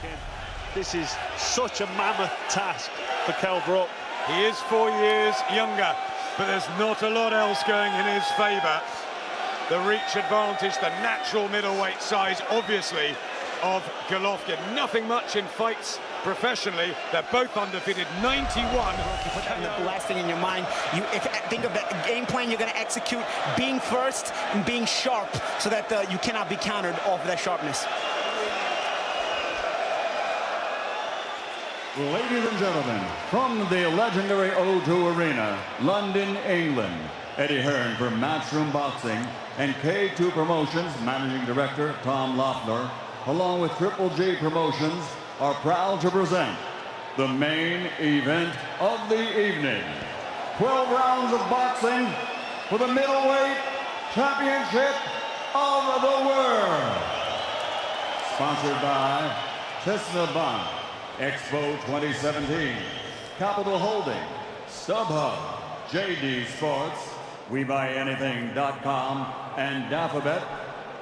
Golovkin. This is such a mammoth task for Kell Brook. He is 4 years younger, but there's not a lot else going in his favour. The reach advantage, the natural middleweight size, obviously, of Golovkin. Nothing much in fights professionally. They're both undefeated, 91. You put that in the last thing in your mind. You think of the game plan you're going to execute, being first and being sharp, so that you cannot be countered off of that sharpness. Ladies and gentlemen, from the legendary O2 Arena, London, England, Eddie Hearn for Matchroom Boxing and K2 Promotions Managing Director Tom Loeffler, along with Triple G Promotions, are proud to present the main event of the evening. 12 rounds of boxing for the middleweight championship of the world. Sponsored by EUBANK, Expo 2017, Capital Holding, StubHub, JD Sports, WeBuyAnything.com, and Dafabet.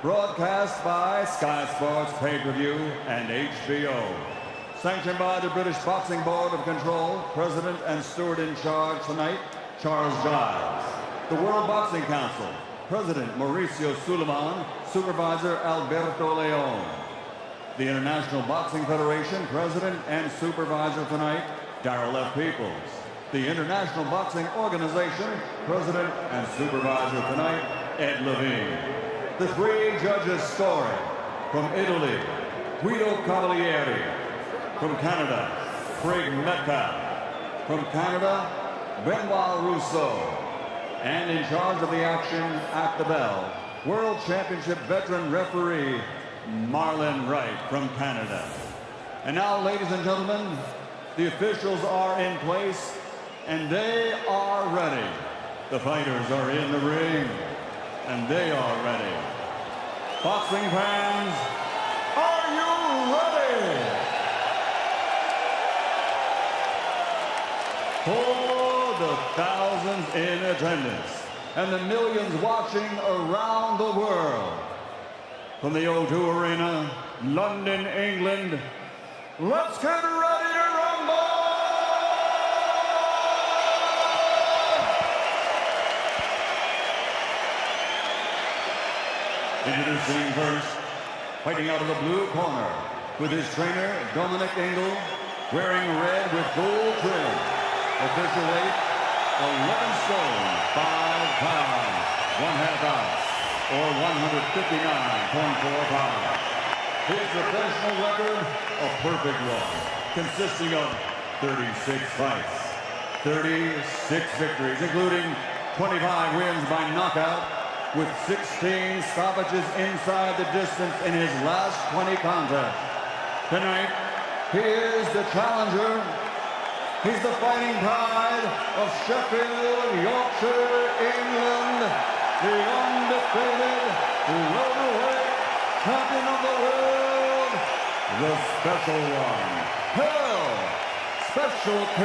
Broadcast by Sky Sports Pay-Per-View and HBO. Sanctioned by the British Boxing Board of Control, President and Steward in charge tonight, Charles Giles. The World Boxing Council, President Mauricio Suleiman, Supervisor Alberto Leon. The International Boxing Federation, President and Supervisor tonight, Darrell F. Peoples. The International Boxing Organization, President and Supervisor tonight, Ed Levine. The three judges scoring: from Italy, Guido Cavalieri; from Canada, Craig Metcalf; from Canada, Benoit Rousseau; and in charge of the action at the bell, World Championship veteran referee Marlon Wright from Canada. And now, ladies and gentlemen, the officials are in place and they are ready. The fighters are in the ring and they are ready. Boxing fans, are you ready? For the thousands in attendance and the millions watching around the world, from the O2 Arena, London, England, let's get ready to rumble! Introducing first, fighting out of the blue corner, with his trainer, Dominic Engel, wearing red with gold trim. Official weight, 11 stone, 5 pounds, 1/2 ounce, or 159.4 pounds. His professional record, a perfect one, consisting of 36 fights, 36 victories, including 25 wins by knockout, with 16 stoppages inside the distance in his last 20 contests. Tonight, he is the challenger. He's the fighting pride of Sheffield, Yorkshire, England, the undefeated welterweight champion of the world, the special one, Kell, Special K.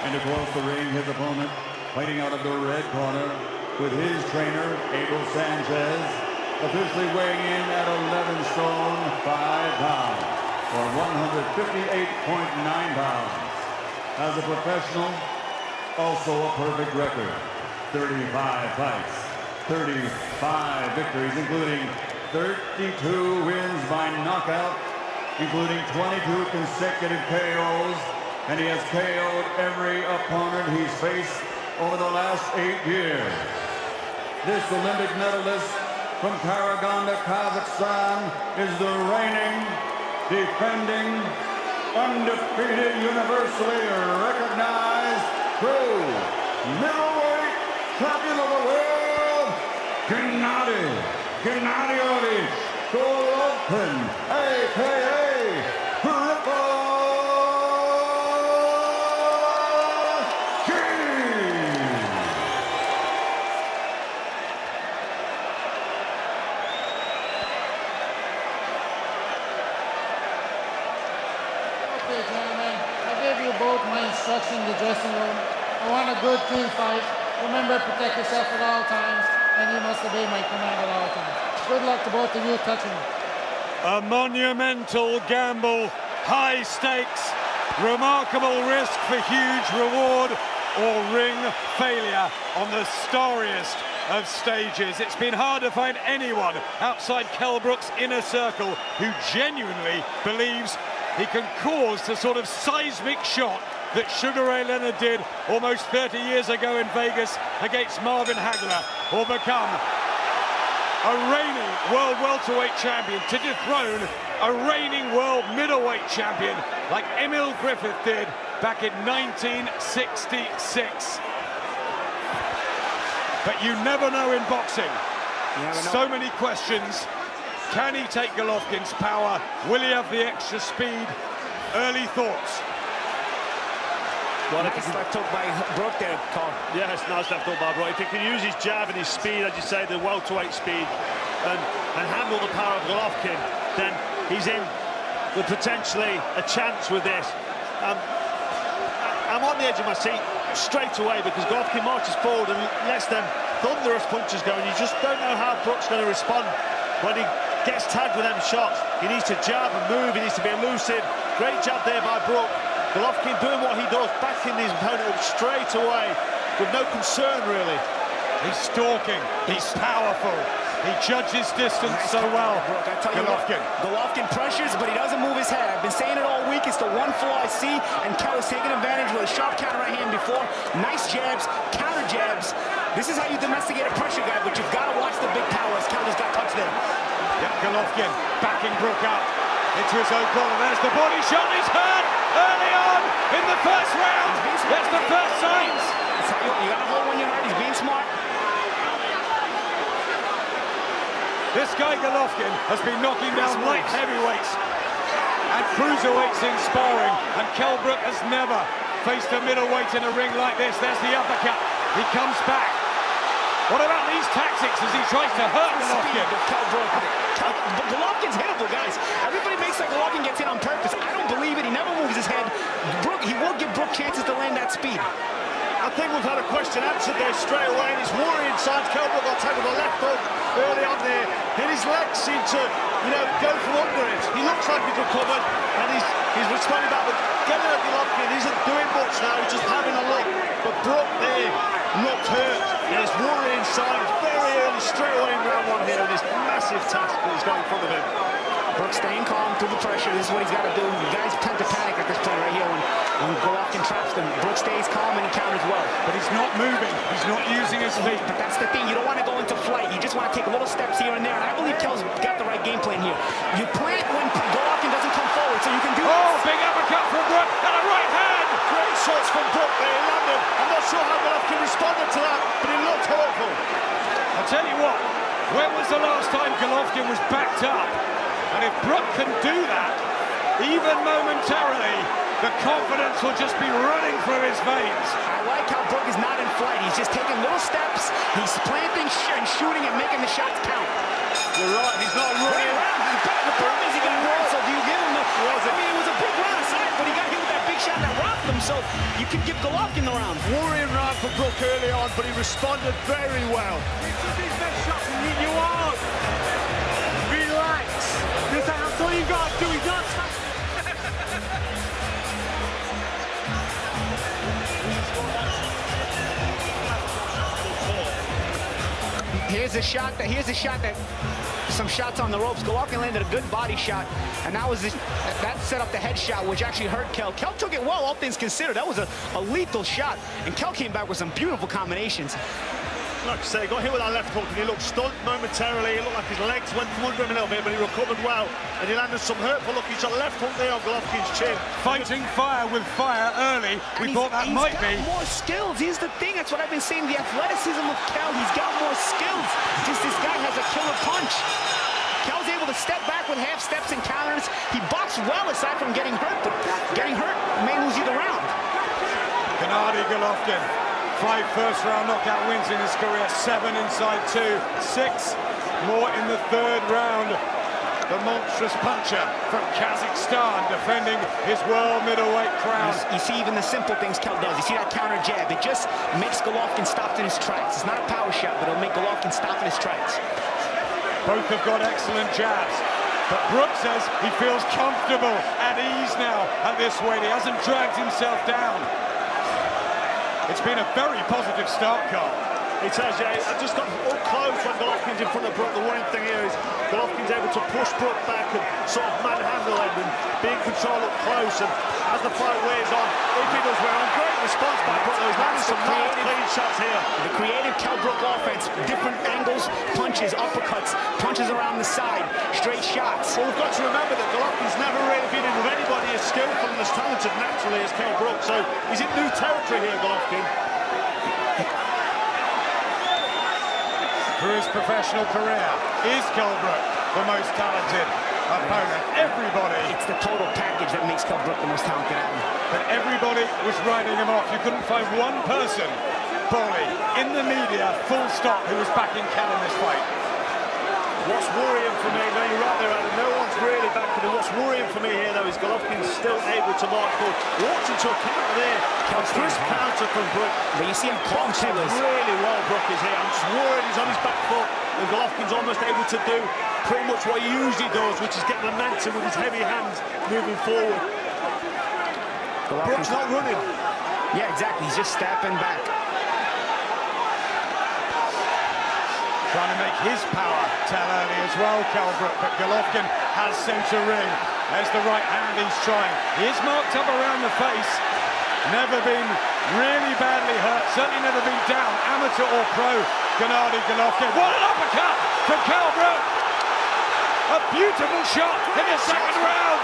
And across the ring, his opponent, fighting out of the red corner, with his trainer, Abel Sanchez, officially weighing in at 11 stone, 5 pounds, or 158.9 pounds. As a professional, also a perfect record. 35 fights, 35 victories, including 32 wins by knockout, including 22 consecutive KOs, and he has KO'd every opponent he's faced over the last 8 years. This Olympic medalist from Karaganda, Kazakhstan, is the reigning, defending, undefeated, universally recognized, true middleweight champion of the world, Gennady Golovkin, a.k.a. Triple G. Okay, gentlemen, I gave you both my instructions in the dressing room. I want a good, clean fight. Remember, protect yourself at all times, and you must obey my command at all times. Good luck to both of you touching me. A monumental gamble, high stakes, remarkable risk for huge reward, or ring failure on the starriest of stages. It's been hard to find anyone outside Kell Brook's inner circle who genuinely believes he can cause the sort of seismic shot that Sugar Ray Leonard did almost 30 years ago in Vegas against Marvin Hagler, or become a reigning world welterweight champion, to dethrone a reigning world middleweight champion like Emil Griffith did back in 1966. But you never know in boxing. So many questions. Can he take Golovkin's power? Will he have the extra speed? Early thoughts. Well, nice left hook by Brook there, Carl. Yes, nice left hook by Brook. If he can use his jab and his speed, as you say, the welterweight speed, and handle the power of Golovkin, then he's in with potentially a chance with this. I'm on the edge of my seat straight away because Golovkin marches forward and lets them thunderous punches go, and you just don't know how Brook's going to respond when he gets tagged with them shots. He needs to jab and move, he needs to be elusive. Great jab there by Brook. Golovkin doing what he does, backing his opponent up straight away with no concern, really. He's stalking, he's powerful, he judges distance so well. Golovkin. Golovkin pressures, but he doesn't move his head. I've been saying it all week, it's the one flaw I see, and Kell is taking advantage with a sharp counter right hand before. Nice jabs, counter jabs. This is how you domesticate a pressure guy, but you've got to watch the big powers. Kell just got touched there. Yeah, Golovkin backing Brook up into his own corner. There's the body shot, he's hurt early on in the first round. That's the first signs. You got to hold when you're hurt. He's being smart. This guy Golovkin has been knocking down light heavyweights and cruiserweights in sparring, and Kell Brook has never faced a middleweight in a ring like this. There's the uppercut. He comes back. What about these tactics as he tries to hurt Golovkin? Golovkin's hittable, guys. Everybody makes like Golovkin gets hit on purpose. I don't believe it. He never moves his head. Brook, he will give Brook chances to land that speed. I think we've had a question answered there straight away, and he's worrying signs. Kell Brook got taken with a left hook early on there, and his legs seem to, go from under it. He looks like he's recovered, and he's responding back with getting at Golovkin. He isn't doing much now, he's just having a look. But Brook there looked hurt, and it's worrying signs very early, straight away in round one here, and this massive task that he's got in front of him. Brook staying calm through the pressure. This is what he's got to do. The guys tend to panic at this point right here when Golovkin traps them. Brook stays calm and he counters well. But he's not moving. He's not using his feet. But that's the thing. You don't want to go into flight. You just want to take little steps here and there. And I believe Kell's got the right game plan here. You plant when Golovkin doesn't come forward, so you can do Oh, big uppercut from Brook and a right hand. Great shots from Brook there, he landed. I'm not sure how Golovkin responded to that, but he looked hurtful. I'll tell you what, when was the last time Golovkin was backed up? And if Brook can do that, even momentarily, the confidence will just be running through his veins. I like how Brook is not in flight. He's just taking little steps. He's planting and shooting and making the shots count. You're right, he's not running. The problem is he got rolled, so do you give him the... I mean, it was a big round aside, but he got hit with that big shot that rocked him, so you can give Golovkin the round. Worrying round for Brook early on, but he responded very well. You are. Relax. That's all you got to do. He's not. Here's a shot that some shots on the ropes. Golovkin landed a good body shot, and that set up the head shot, which actually hurt Kell. Kell took it well, all things considered. That was a lethal shot, and Kell came back with some beautiful combinations. Like I say, he got hit with that left hook and he looked stunned momentarily. It looked like his legs went from under him a little bit, but he recovered well. And he landed some hurtful look. He's got a left hook there on Golovkin's chin. Fighting fire with fire early. We thought that might be. He's got more skills. Here's the thing. That's what I've been saying. The athleticism of Kell. He's got more skills. Just this guy has a killer punch. Kell's able to step back with half steps and counters. He boxed well aside from getting hurt, but getting hurt may lose you the round. Gennady Golovkin. 5 first-round knockout wins in his career, 7 inside 2, 6 more in the third round. the monstrous puncher from Kazakhstan, defending his world middleweight crown. You see even the simple things Kell does. You see that counter jab. It just makes Golovkin stop in his tracks. It's not a power shot, but it'll make Golovkin stop in his tracks. Both have got excellent jabs. But Brook says he feels comfortable at ease now at this weight. He hasn't dragged himself down. It's been a very positive start, Carl. It has, yeah. I just got up close when Golovkin's in front of Brook. The worrying thing here is Golovkin's able to push Brook back and sort of manhandle him and be in control up close. And as the fight wears on, if he does wear on, great response by Brook. There's landing some nice clean shots here. The creative Kell Brook offense, different angles, punches, uppercuts, punches around the side, straight shots. Well, we've got to remember that Golovkin's never really been in with anybody as skillful and as talented naturally as Kell Brook. So he's in new territory here, Golovkin. Through his professional career, is Kell Brook the most talented opponent? Everybody. It's the total package that makes Kell Brook the most talented athlete. But everybody was writing him off. You couldn't find one person, Bolly, in the media, full stop, who was backing Kell in this fight. What's worrying for me, now you're right there, Adam, no one's really backing him. What's worrying for me here, though, is Golovkin's still able to mark forward. Walked into a counter there. Crisp counter from Brook. But you see him punching really well, Brook is here. I'm just worried he's on his back foot. And Golovkin's almost able to do pretty much what he usually does, which is get momentum with his heavy hands moving forward. Brook's not running. Yeah, exactly. He's just stepping back. Trying to make his power tell early as well, Kell Brook, but Golovkin has centre ring. There's the right hand he's trying. He is marked up around the face. Never been really badly hurt, certainly never been down, amateur or pro, Gennady Golovkin. What an uppercut from Kell Brook! A beautiful shot in the second round.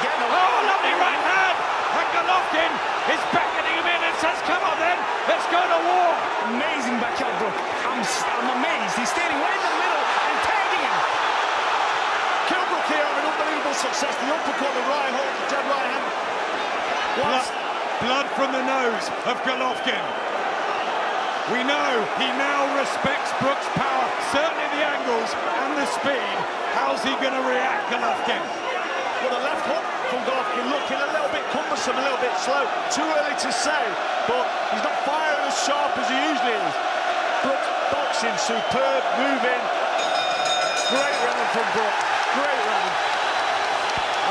Oh, a lovely right hand! And Golovkin is beckoning him in and says, come on then, let's go to war. Amazing by Kell Brook. I'm amazed. He's standing right in the middle and tagging him. Kell Brook here having unbelievable success. The uppercut, the right hook, the jab right hand. Blood from the nose of Golovkin. We know he now respects Brook's power, certainly the angles and the speed. How's he going to react, Golovkin? Well, the left hook from Golovkin looking a little bit cumbersome, a little bit slow. Too early to say, but he's not firing as sharp as he usually is. Brook boxing, superb, moving. Great round from Brook, great round.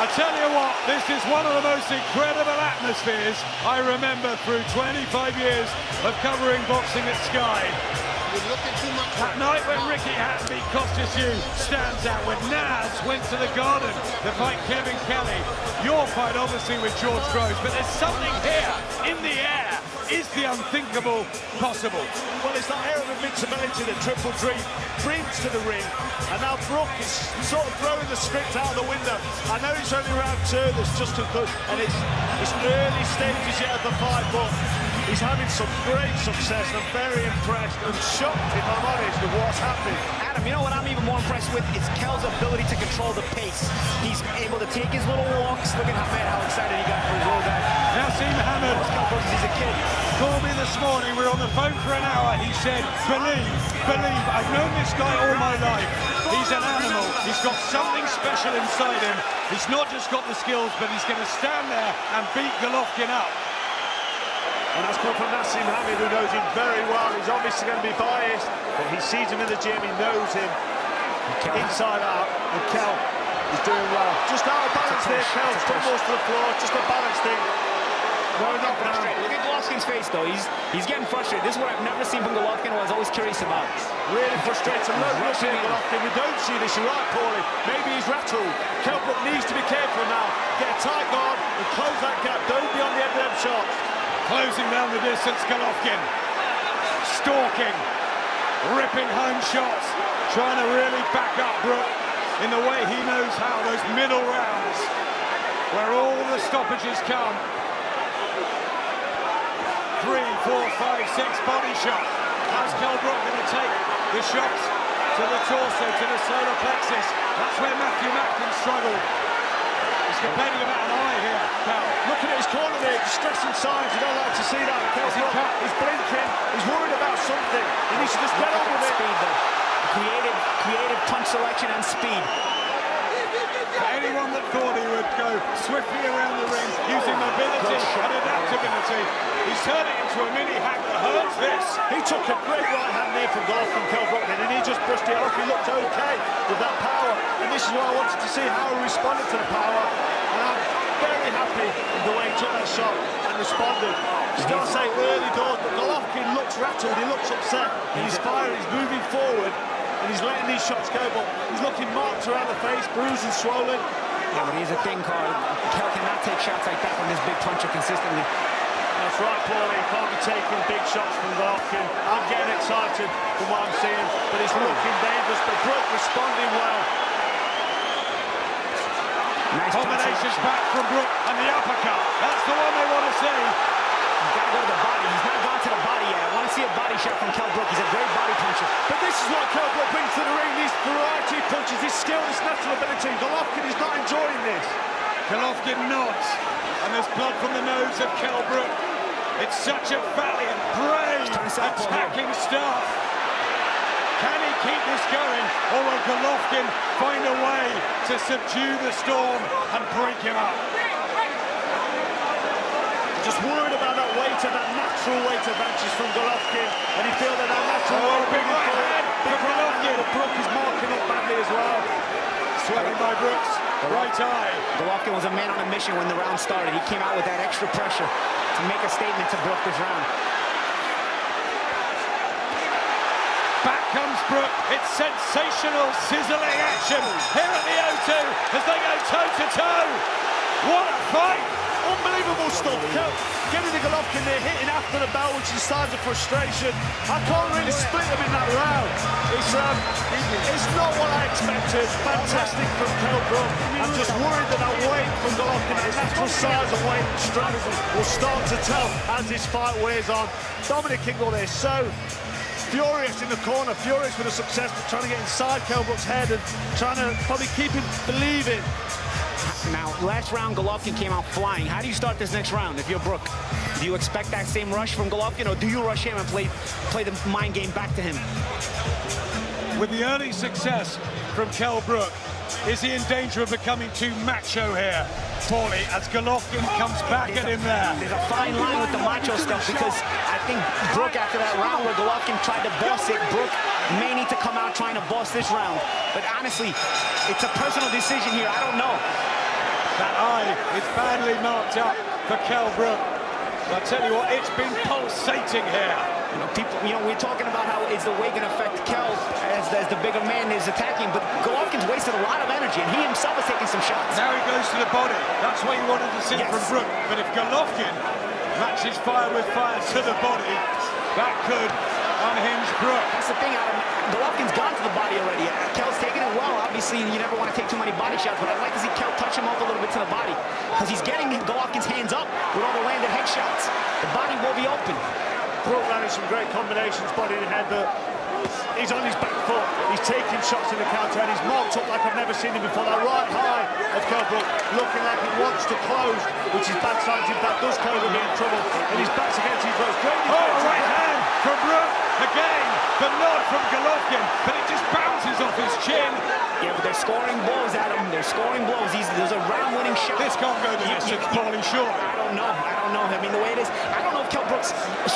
I tell you what, this is one of the most incredible atmospheres I remember through 25 years of covering boxing at Sky. That night when Ricky Hatton beat Costas Yu stands out, when Naz went to the Garden to fight Kevin Kelly. Your fight obviously with George Groves, but there's something here in the air. Is the unthinkable possible? Well, it's that air of invincibility that Triple Dream brings to the ring, and now Brook is sort of throwing the script out the window. I know it's only round 2, that's just as good, and it's early stages yet of the fight, but he's having some great success. I'm very impressed and shocked, if I'm honest, with what's happening. Adam, you know what I'm even more impressed with? Is Kell's ability to control the pace. He's able to take his little walks. Look at how excited he got for his roll back. Nassim Hamid. He's a kid. Called me this morning, we were on the phone for an hour. He said, believe, I've known this guy all my life. He's an animal. He's got something special inside him. He's not just got the skills, but he's going to stand there and beat Golovkin up. And that's come from Nassim Hamid, who knows him very well. He's obviously going to be biased, but he sees him in the gym, he knows him inside out, and Kell is doing well. Just out of balance there, Kell stumbles to the floor, just a balance thing. No, not frustrated. Look at Golovkin's face, though. He's getting frustrated. This is what I've never seen from Golovkin, what I was always curious about. Really frustrated. Low rushing Golovkin. We don't see this. You're right, Paulie. Maybe he's rattled. Kell Brook needs to be careful now. Get a tight guard and close that gap. Don't be on the end of them shots. Closing down the distance, Golovkin. Stalking. Ripping home shots. Trying to really back up Brook in the way he knows how. Those middle rounds where all the stoppages come. 3, 4, 5, 6 body shot. How's Kell Brook going to take the shots to the torso, to the solar plexus? That's where Matthew Macklin struggled. He's complaining about an eye here, Kell. Looking at his corner there, distressing signs. You don't like to see that. Kell Brook, he's blinking. He's worried about something. He needs to just get on with it. Speed, though. Creative punch selection and speed. For anyone that thought he would go swiftly around the ring using mobility and adaptability, he's turned it into a mini hack that hurts this. He took a great right hand there from Golovkin, Kell Brook, and he just brushed it off. He looked okay with that power, and this is what I wanted to see, how he responded to the power. And I'm very happy with the way he took that shot and responded. Just got to say, early doors, but Golovkin looks rattled, he looks upset, and he's firing, he's moving forward, and he's letting these shots go, but he's looking marked around the face, bruised and swollen. Yeah, but here's the thing, Carl. Kell cannot take shots like that from this big puncher consistently. That's right, Paulie. He can't be taking big shots from Golovkin. I'm getting excited from what I'm seeing, but it's looking dangerous. But Brook responding well. Nice Combinations back from Brook and the uppercut. That's the one they want to see. He's got to go to the body. He's not gone to the body yet. I want to see a body shot from Kell Brook. He's a great body puncher. But this is what Kell Brook brings to the ring. These variety of punches, this skill, this natural ability. Golovkin is not enjoying this. Golovkin nods, and there's blood from the nose of Kell Brook. It's such a valiant, brave, attacking start. Can he keep this going, or will Golovkin find a way to subdue the storm and break him up? Just worried about that weight and that natural weight advantage from Golovkin, and he feels that natural weight. Big right hand for Golovkin. But Brook is marking up badly as well. Sweating by Brook's right eye. Golovkin was a man on a mission when the round started. He came out with that extra pressure to make a statement to Brook this round. Back comes Brook. It's sensational, sizzling action here at the O2 as they go toe-to-toe. What a fight! Unbelievable stuff. Gennady Golovkin there hitting after the bell, which is signs of frustration. I can't really split them in that round. It's not what I expected. Fantastic from Kell Brook. I'm just worried that that weight from Golovkin, his natural size and weight and strength, will start to tell as this fight wears on. Dominic Ingle there, so furious in the corner, furious with the success, but trying to get inside Kell Brook's head and trying to probably keep him believing. Now, last round, Golovkin came out flying. How do you start this next round if you're Brook? Do you expect that same rush from Golovkin, or do you rush him and play the mind game back to him? With the early success from Kell Brook, is he in danger of becoming too macho here, Paulie, as Golovkin comes back at him there? There's a fine line with the macho stuff, because I think Brook, after that round where Golovkin tried to boss it, Brook may need to come out trying to boss this round. But honestly, it's a personal decision here. I don't know. That eye is badly marked up for Kell Brook. But I tell you what, it's been pulsating here. We're talking about how is the weight going to affect Kell as the bigger man is attacking, but Golovkin's wasted a lot of energy, and he himself is taking some shots. Now he goes to the body. That's what you wanted to see from Brook. But if Golovkin matches fire with fire to the body, that could unhinge Brook. That's the thing, Adam. Golovkin's gone to the body already. Kell's taking it well. Obviously, you never want to take too many body shots, but I'd like to see Kell touch him up a little bit to the body, because he's getting Golovkin's hands up with all the landed head shots. The body will be open. Brook landing some great combinations, body and head, but he's on his back foot. He's taking shots in the counter, and he's marked up like I've never seen him before. That right high of Kell Brook looking like he wants to close, which is bad signs. If that does close, he'll be in trouble. And his back's against his throat. Great defense. Right hand from Brook. Again, the nod from Golovkin, but it just bounces off his chin. Yeah, but they're scoring blows, Adam. They're scoring blows. There's a round-winning shot. This can't go the distance, Paulie, sure. I don't know. I mean, the way it is, I don't know if Kell Brook's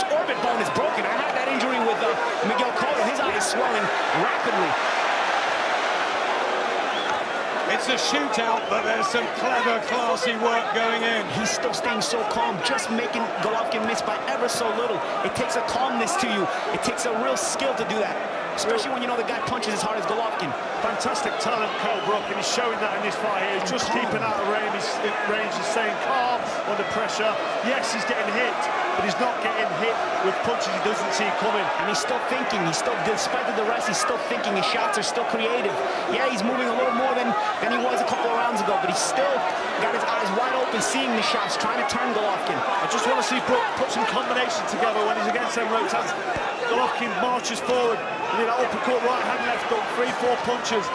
orbit bone is broken. I had that injury with Miguel Cotto. His eye is swelling rapidly. It's a shootout, but there's some clever, classy work going in. He's still staying so calm, just making Golovkin miss by ever so little. It takes a calmness to you. It takes a real skill to do that, especially when you know the guy punches as hard as Golovkin. Fantastic talent, Kell Brook, and he's showing that in this fight here. He's just keeping out of range. He's staying calm under pressure. Yes, he's getting hit, but he's not getting hit with punches he doesn't see coming. And he's still thinking. Despite the rest, he's still thinking. His shots are still creative. Yeah, he's moving a little more than he was a couple of rounds ago, but he's still got his eyes wide open, seeing the shots, trying to turn Golovkin. I just want to see Brook put some combinations together when he's against them ropes. Golovkin marches forward. You need that uppercut, right hand, left hook, 3-4 punches,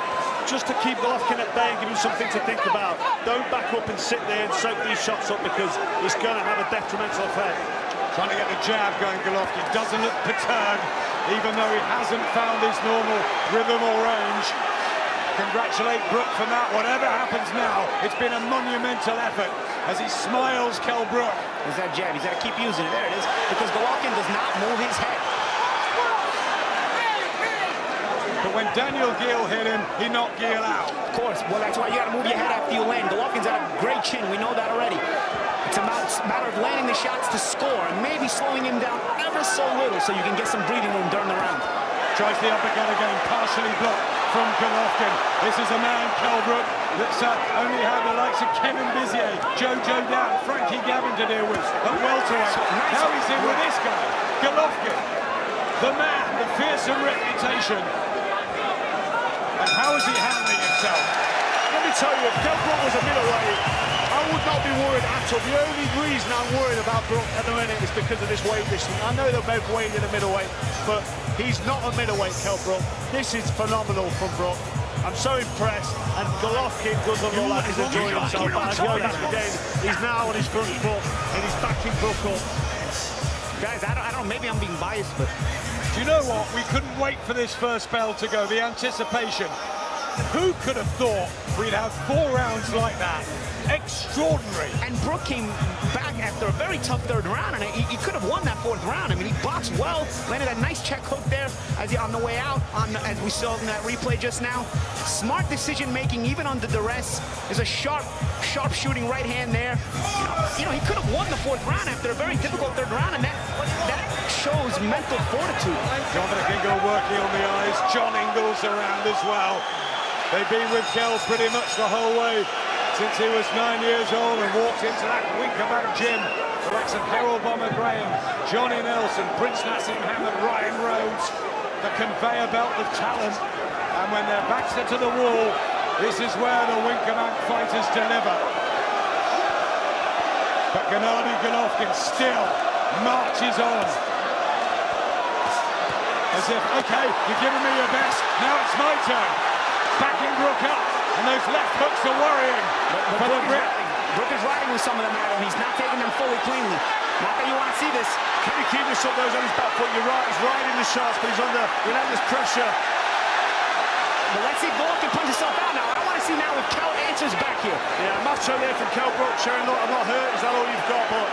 just to keep Golovkin at bay and give him something to think about. Don't back up and sit there and soak these shots up, because it's going to have a detrimental effect. Trying to get the jab going, Golovkin doesn't look perturbed, even though he hasn't found his normal rhythm or range. Congratulate Brook for that. Whatever happens now, it's been a monumental effort as he smiles Kell Brook. There's that jab. He's got to keep using it. There it is. Because Golovkin does not move his head. But when Daniel Gill hit him, he knocked Gill out. Of course. Well, that's why you got to move your head after you land. Golovkin's got a great chin. We know that already. It's a matter of landing the shots to score and maybe slowing him down ever so little so you can get some breathing room during the round. Tries the uppercut again, partially blocked from Golovkin. This is a man, Kell Brook, that's only had the likes of Kevin Bizier, Jojo Down, Frankie Gavin to deal with at welterweight. Now he's in with this guy, Golovkin, the man, the fearsome reputation. And how is he handling himself? Let me tell you, if Kell Brook was a middleweight, I would not be worried at all. The only reason I'm worried about Brook at the minute is because of this weight distance. I know they're both weighing in a middleweight, but he's not a middleweight, Kell Brook. This is phenomenal from Brook. I'm so impressed, and Golovkin doesn't look like he's enjoying himself. But as you know, again, he's now on his front foot, and he's backing Brook up. Guys, I don't know, maybe I'm being biased, but... Do you know what? We couldn't wait for this first bell to go, the anticipation. Who could have thought we'd have 4 rounds like that? Extraordinary. And Brook came back after a very tough third round, and he could have won that 4th round. I mean, he boxed well, landed a nice check hook there as he on the way out, as we saw in that replay just now. Smart decision-making, even under duress. There's a sharp shooting right hand there. You know, he could have won the 4th round after a very difficult 3rd round, and that shows mental fortitude. Dominic Ingle working on the eyes. John Ingles around as well. They've been with Kell pretty much the whole way since he was 9 years old and walked into that Winkerback gym. The likes of Harold Bomber Graham, Johnny Nelson, Prince Nassim Hamid, Ryan Rhodes, the conveyor belt of talent. And when their backs are to the wall, this is where the Winkerback fighters deliver. But Gennady Golovkin still marches on. As if, okay, you've given me your best, now it's my turn. Backing Brook up, and those left hooks are worrying. But Brook is riding with some of them at him. He's not taking them fully cleanly. Not that you want to see this. Can he keep this up? Those on his back foot? You're right, he's riding the shots, but he's under relentless pressure. But let's see Golovkin punch himself out now. I want to see now if Kell answers back here. Yeah, macho there from Kell Brook, showing, look, I'm not hurt. Is that all you've got? But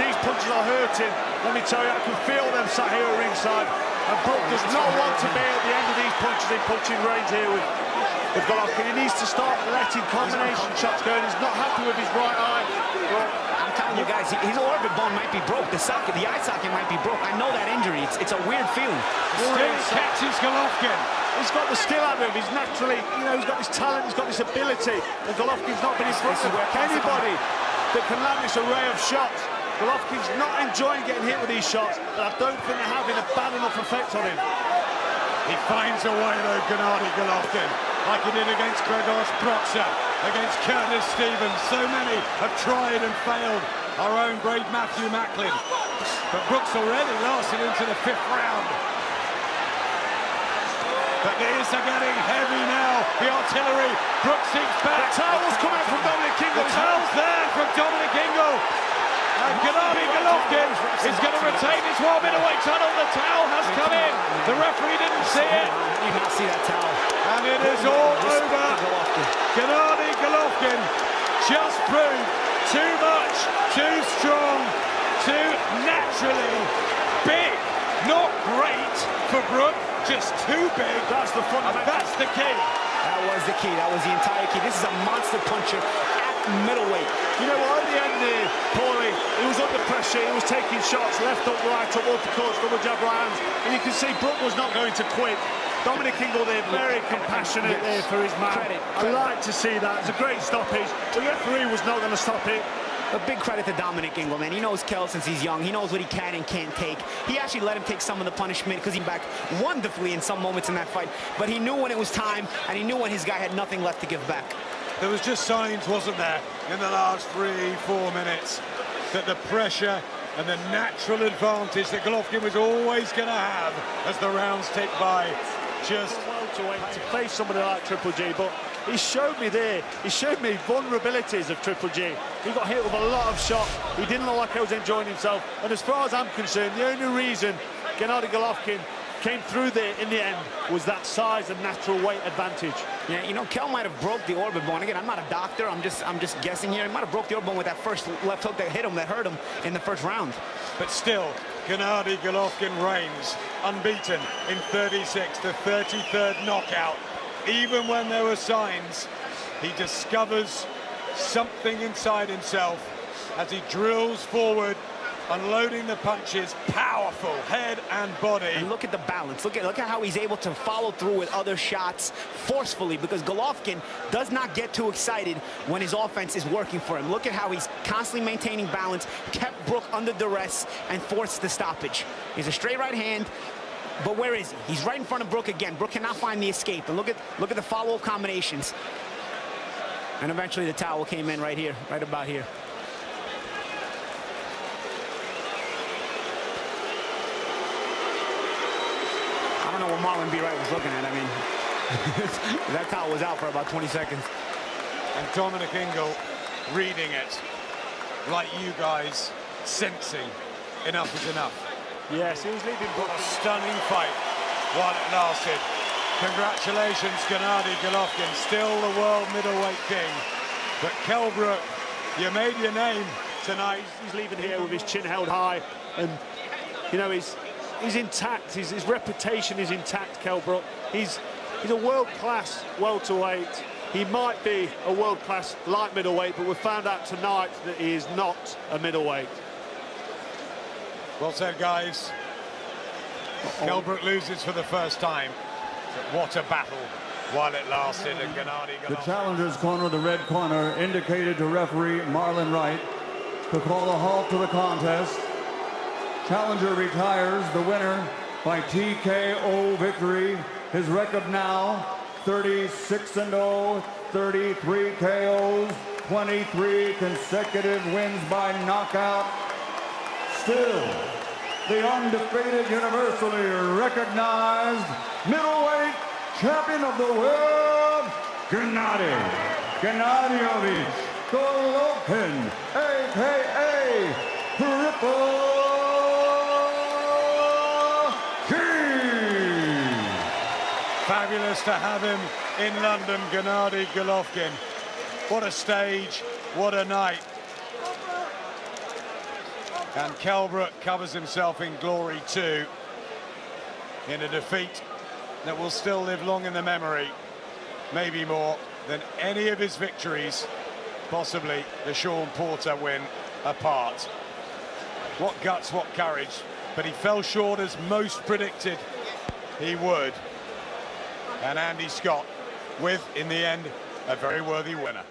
these punches are hurting. Let me tell you, I can feel them sat here at ringside. And Brook does not want to be at the end of these punches in punching range here with Golovkin. He needs to start letting combination shots go, and he's not happy with his right eye. Well, I'm telling you guys, his orbit bone might be broke. The eye socket might be broke. I know that injury. It's a weird feeling. Still catches Golovkin. He's got the skill out of him. He's naturally, you know, he's got this talent, he's got this ability. And Golovkin's not been in front of anybody that can land this array of shots. Golovkin's not enjoying getting hit with these shots, but I don't think they're having a bad enough effect on him. He finds a way though, Gennady Golovkin, like he did against Grzegorz Proksa, against Curtis Stevens. So many have tried and failed. Our own brave Matthew Macklin. But Brook's already lasted into the 5th round. But these are getting heavy now. The artillery. Brook sinks back. The towel's come out from Dominic Ingle. The towel's there from Dominic Ingle. And Gennady Golovkin is going to retain his world middleweight title. The towel has come in. The referee didn't see it. You did not see that towel. And it is all over. Gennady Golovkin just proved too much, too strong, too naturally big. Not great for Brook, just too big. That's the fundamental. That's the key. That was the key. That was the entire key. This is a monster puncher at middleweight. You know what, at the end there, Paulie, he was under pressure, he was taking shots, left up, right up, uppercuts, double jab right hands, and you can see Brook was not going to quit. Dominic Ingle there, very compassionate there for his man. I like to see that. It's a great stoppage. The referee was not going to stop it. A big credit to Dominic Ingle, man. He knows Kell since he's young. He knows what he can and can't take. He actually let him take some of the punishment because he back wonderfully in some moments in that fight. But he knew when it was time, and he knew when his guy had nothing left to give back. There was just signs, wasn't there, in the last 3-4 minutes, that the pressure and the natural advantage that Golovkin was always going to have as the rounds tick by just to face somebody like Triple G, but he showed me there, he showed me vulnerabilities of Triple G. He got hit with a lot of shots. He didn't look like he was enjoying himself. And as far as I'm concerned, the only reason Gennady Golovkin came through there in the end was that size and natural weight advantage. Yeah, you know, Kell might have broke the orbit bone. Again, I'm not a doctor. I'm just guessing here. He might have broke the orbit bone with that first left hook that hurt him in the first round. But still, Gennady Golovkin reigns unbeaten in 36, the 33rd knockout. Even when there were signs, he discovers something inside himself as he drills forward, unloading the punches, powerful head and body. And look at the balance. Look at how he's able to follow through with other shots forcefully, because Golovkin does not get too excited when his offense is working for him. Look at how he's constantly maintaining balance, kept Brook under duress, and forced the stoppage. He's a straight right hand, but where is he? He's right in front of Brook again. Brook cannot find the escape. And look at the follow-up combinations. And eventually the towel came in right here, right about here. I don't know what Marlon B. Wright was looking at. I mean, that towel was out for about 20 seconds. And Dominic Ingle reading it like you guys, sensing enough is enough. Yes, he was leading. What a stunning fight while it lasted. Congratulations, Gennady Golovkin, still the world middleweight king. But Kell Brook, you made your name tonight. He's leaving here with his chin held high, and you know he's intact. His reputation is intact. Kell Brook. He's a world-class welterweight. He might be a world-class light middleweight, but we've found out tonight that he is not a middleweight. Well said, guys. Kell Brook loses for the first time. But what a battle while it lasted. And Gennady Golovkin. The challenger's corner, the red corner, indicated to referee Marlon Wright to call a halt to the contest. Challenger retires, the winner by TKO victory. His record now 36-0, 33 KOs, 23 consecutive wins by knockout. Still, the undefeated, universally recognized middleweight champion of the world, Gennady Golovkin, a.k.a. Triple King. Fabulous to have him in London, Gennady Golovkin. What a stage, what a night. And Kell Brook covers himself in glory too, in a defeat that will still live long in the memory, maybe more than any of his victories, possibly the Sean Porter win apart. What guts, what courage, but he fell short as most predicted he would. And Andy Scott with, in the end, a very worthy winner.